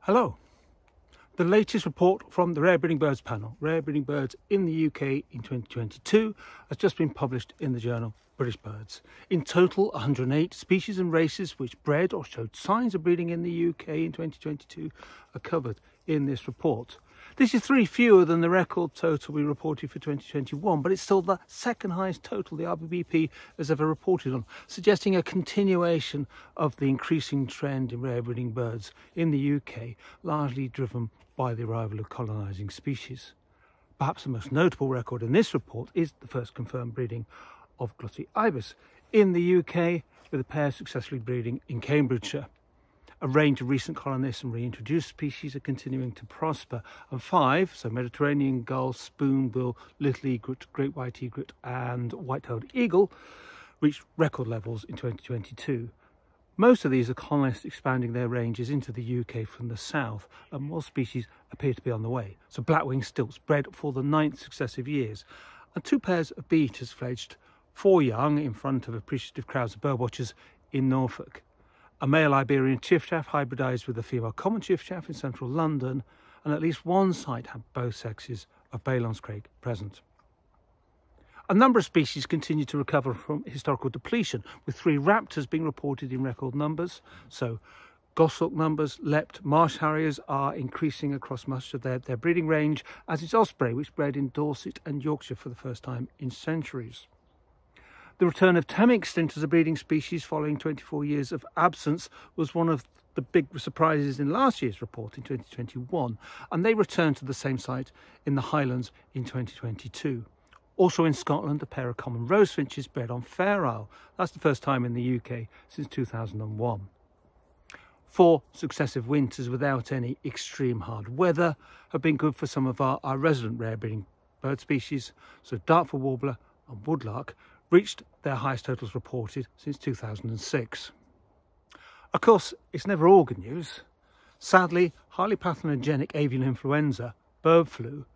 Hello. The latest report from the Rare Breeding Birds panel, Rare Breeding Birds in the UK in 2022, has just been published in the journal British Birds. In total, 108 species and races which bred or showed signs of breeding in the UK in 2022 are covered in this report. This is 3 fewer than the record total we reported for 2021, but it's still the second highest total the RBBP has ever reported on, suggesting a continuation of the increasing trend in rare breeding birds in the UK, largely driven by the arrival of colonising species. Perhaps the most notable record in this report is the first confirmed breeding of Glottis ibis in the UK, with a pair successfully breeding in Cambridgeshire. A range of recent colonists and reintroduced species are continuing to prosper, and 5, so Mediterranean gull, spoonbill, little egret, great white egret and white-tailed eagle, reached record levels in 2022. Most of these are colonists expanding their ranges into the UK from the south, and more species appear to be on the way. So black-winged stilts bred for the 9th successive years, and 2 pairs of beaters fledged 4 young in front of appreciative crowds of birdwatchers in Norfolk. A male Iberian chiffchaff hybridised with a female common chiffchaff in central London, and at least one site had both sexes of Balon's Craig present. A number of species continue to recover from historical depletion, with 3 raptors being reported in record numbers. So goshawk numbers, leopard, marsh harriers are increasing across much of their breeding range, as is osprey, which bred in Dorset and Yorkshire for the first time in centuries. The return of temminck's as a breeding species following 24 years of absence was one of the big surprises in last year's report in 2021, and they returned to the same site in the Highlands in 2022. Also in Scotland, a pair of common rose finches bred on Fair Isle. That's the first time in the UK since 2001. 4 successive winters without any extreme hard weather have been good for some of our resident rare breeding bird species, so Dartford warbler and woodlark reached their highest totals reported since 2006. Of course, it's never all good news. Sadly, highly pathogenic avian influenza, bird flu,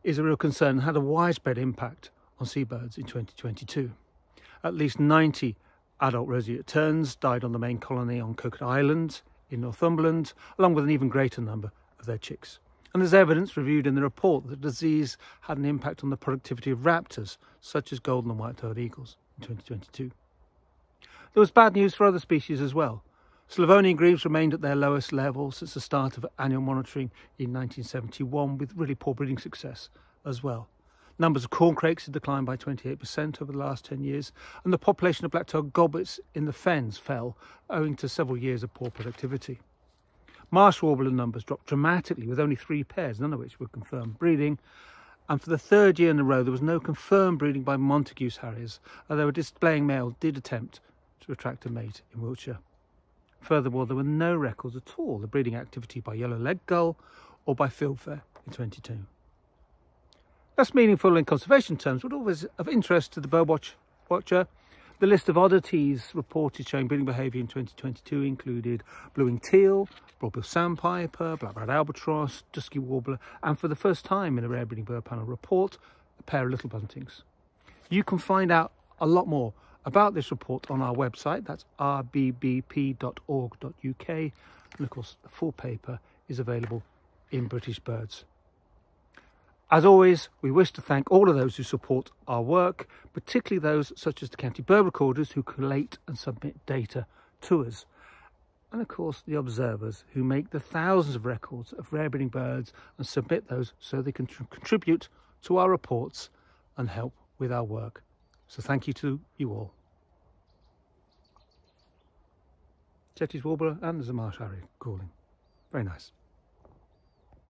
is a real concern and had a widespread impact on seabirds in 2022. At least 90 adult roseate terns died on the main colony on Cocoa Island in Northumberland, along with an even greater number of their chicks. And there's evidence reviewed in the report that the disease had an impact on the productivity of raptors, such as golden and white-tailed eagles, in 2022. There was bad news for other species as well. Slavonian grebes remained at their lowest level since the start of annual monitoring in 1971, with really poor breeding success as well. Numbers of corncrakes had declined by 28% over the last 10 years, and the population of black-tailed goblets in the fens fell, owing to several years of poor productivity. Marsh warbler numbers dropped dramatically, with only 3 pairs, none of which were confirmed breeding. And for the 3rd year in a row, there was no confirmed breeding by Montagu's harriers, although a displaying male did attempt to attract a mate in Wiltshire. Furthermore, there were no records at all of breeding activity by yellow-legged gull or by fieldfare in 22. Less meaningful in conservation terms, but always of interest to the birdwatcher. The list of oddities reported showing breeding behaviour in 2022 included blue-winged teal, broadbill sandpiper, black-browed albatross, dusky warbler, and for the first time in a rare breeding bird panel report, a pair of little buntings. You can find out a lot more about this report on our website, that's rbbp.org.uk, and of course the full paper is available in British Birds. As always, we wish to thank all of those who support our work, particularly those such as the county bird recorders who collate and submit data to us. And of course, the observers who make the thousands of records of rare breeding birds and submit those so they can contribute to our reports and help with our work. So thank you to you all. Chetty's warbler, and there's a marsh harrier calling. Very nice.